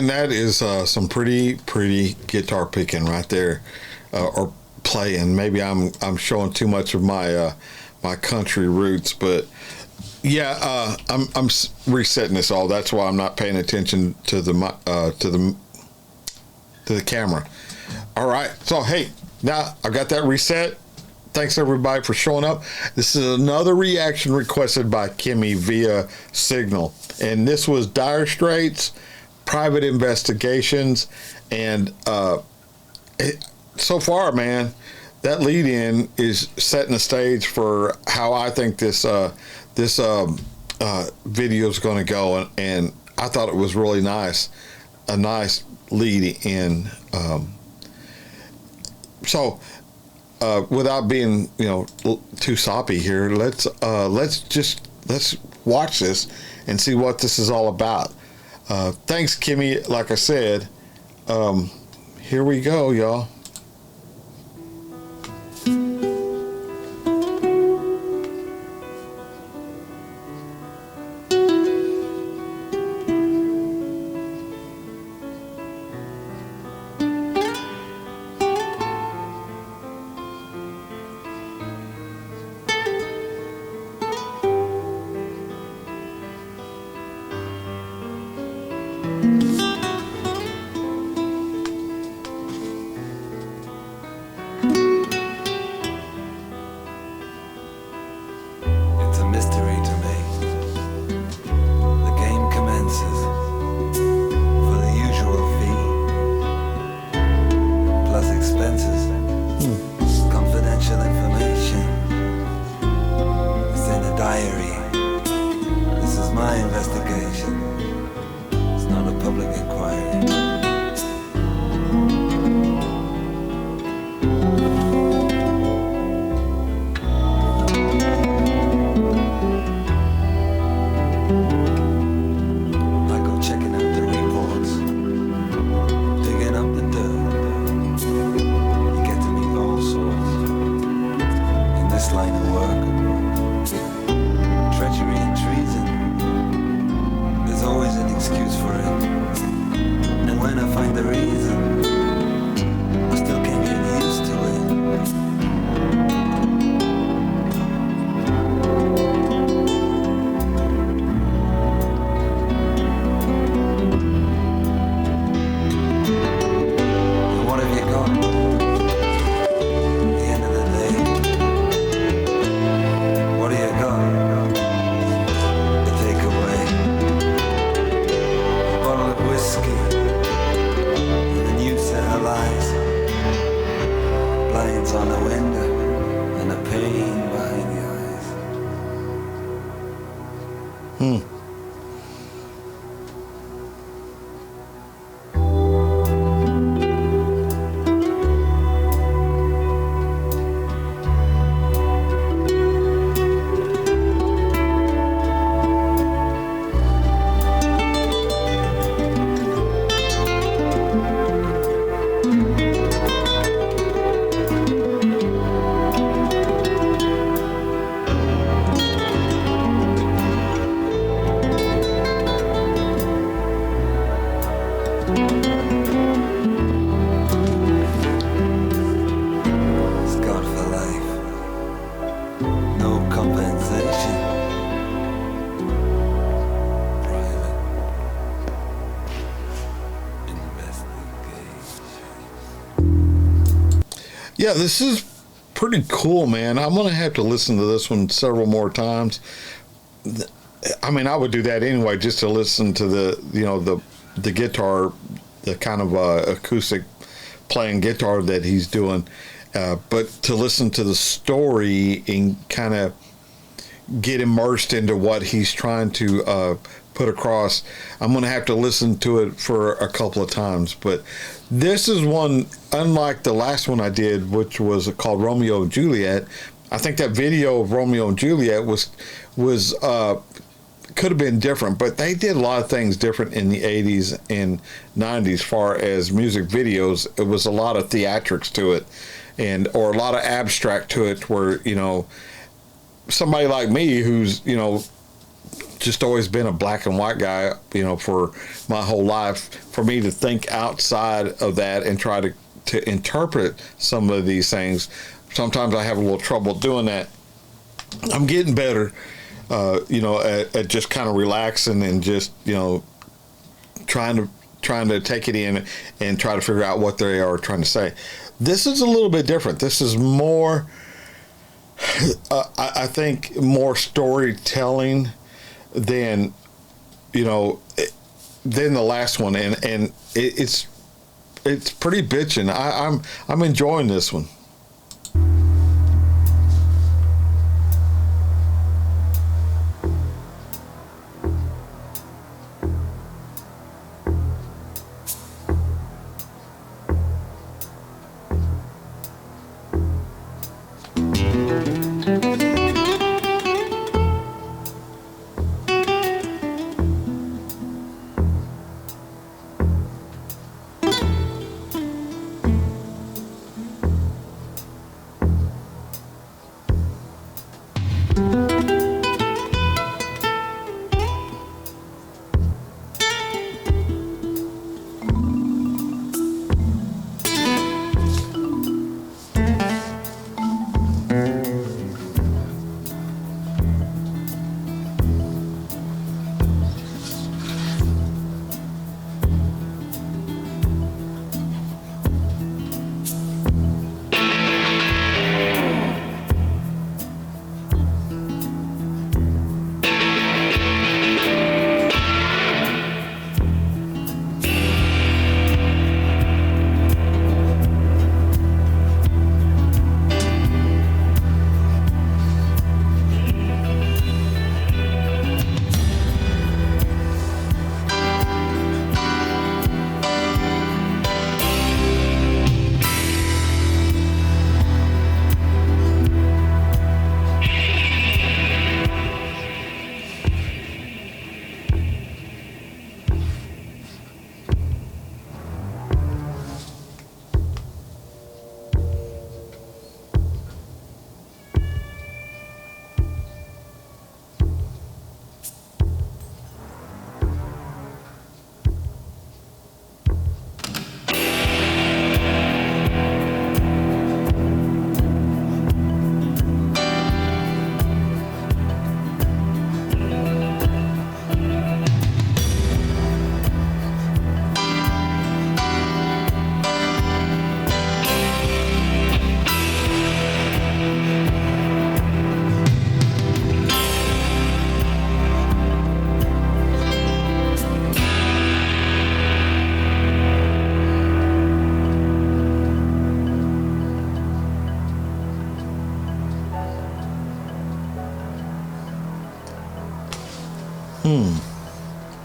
man, that is some pretty guitar picking right there, or playing. Maybe I'm showing too much of my my country roots, but yeah, I'm resetting this all. That's why I'm not paying attention to the camera. All right, so hey, now I got that reset. Thanks everybody for showing up. This is another reaction requested by Kimmy via Signal, and this was Dire Straits, Private Investigations, and so far, man, that lead in is setting the stage for how I think this video is going to go, and I thought it was really nice, a nice lead in. Without being too soppy here, let's watch this and see what this is all about. Thanks, Kimmy. Like I said, here we go, y'all. On the window and the pain behind the eyes. Yeah, this is pretty cool, man. I'm gonna have to listen to this one several more times. I mean, I would do that anyway, just to listen to the guitar, the kind of acoustic playing guitar that he's doing, but to listen to the story and kind of get immersed into what he's trying to put across, I'm going to have to listen to it for a couple of times. But this is one, unlike the last one I did, which was called Romeo and Juliet. I think that video of Romeo and Juliet was could have been different, but they did a lot of things different in the 80s and 90s as far as music videos. It was a lot of theatrics to it, or a lot of abstract to it, where somebody like me who's just always been a black and white guy, for my whole life. For me to think outside of that and try to interpret some of these things, sometimes I have a little trouble doing that. I'm getting better, at just kind of relaxing and just, trying to take it in and try to figure out what they are trying to say. This is a little bit different. This is more, I think, more storytelling than than the last one, and it's pretty bitchin'. I'm enjoying this one.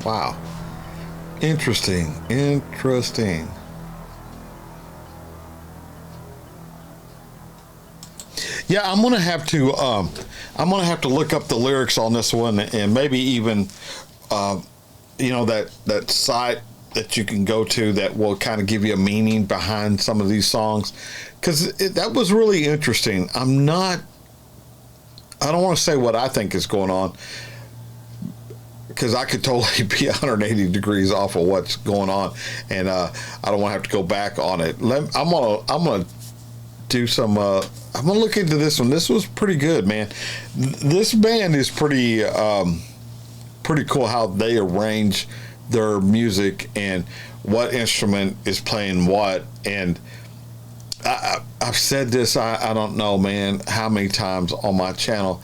Wow. Interesting. Yeah, I'm gonna have to look up the lyrics on this one, and maybe even that site that you can go to that will kind of give you a meaning behind some of these songs, because that was really interesting. I don't want to say what I think is going on, because I could totally be 180 degrees off of what's going on, and I don't want to have to go back on it. I'm gonna do some. I'm gonna look into this one. This was pretty good, man. This band is pretty cool how they arrange their music and what instrument is playing what. And I've said this, I don't know, man, how many times on my channel.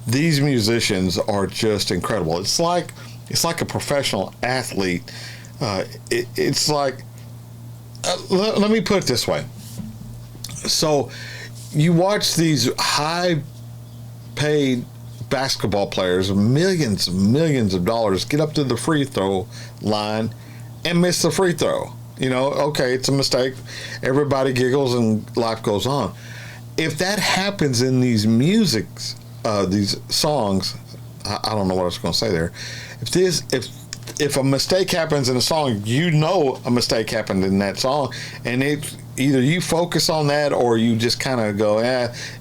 These musicians are just incredible. It's like a professional athlete. It's like, let me put it this way. So you watch these high-paid basketball players, millions of dollars, get up to the free throw line and miss the free throw. Okay, it's a mistake. Everybody giggles and life goes on. If that happens in these these songs, I don't know what I was going to say there. If a mistake happens in a song, a mistake happened in that song, and either you focus on that or you just kind of go,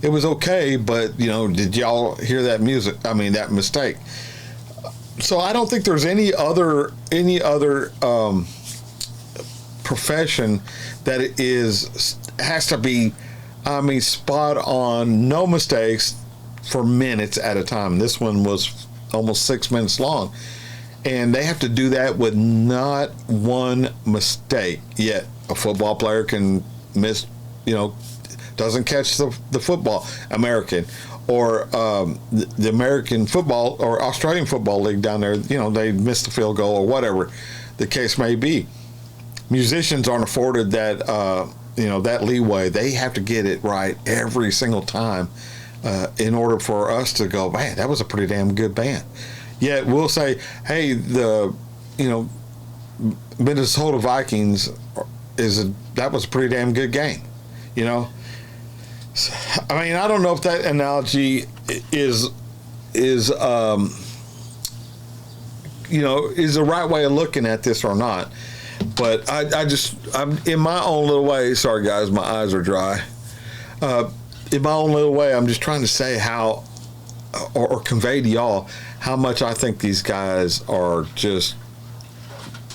it was okay, but did y'all hear that that mistake? So I don't think there's any other profession that has to be, I mean, spot on, no mistakes for minutes at a time. This one was almost 6 minutes long, and they have to do that with not one mistake. Yet a football player can miss, doesn't catch the football, American, or the American football or Australian Football League down there, they missed the field goal or whatever the case may be. Musicians aren't afforded that, that leeway. They have to get it right every single time in order for us to go, man, that was a pretty damn good band. Yet we'll say, hey, the Minnesota Vikings that was a pretty damn good game. I mean, I don't know if that analogy is the right way of looking at this or not. But I'm in my own little way. Sorry, guys, my eyes are dry. In my own little way, I'm just trying to say how, or convey to y'all how much I think these guys are just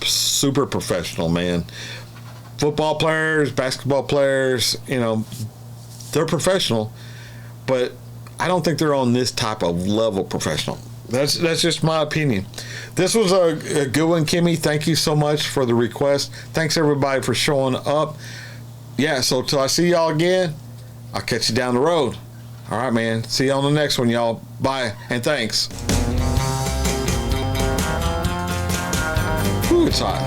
super professional, man. Football players, basketball players, they're professional, but I don't think they're on this type of level professional. That's just my opinion. This was a good one, Kimmy. Thank you so much for the request. Thanks, everybody, for showing up. Yeah, so till I see y'all again, I'll catch you down the road. All right, man. See you on the next one, y'all. Bye, and thanks. Ooh, it's hot.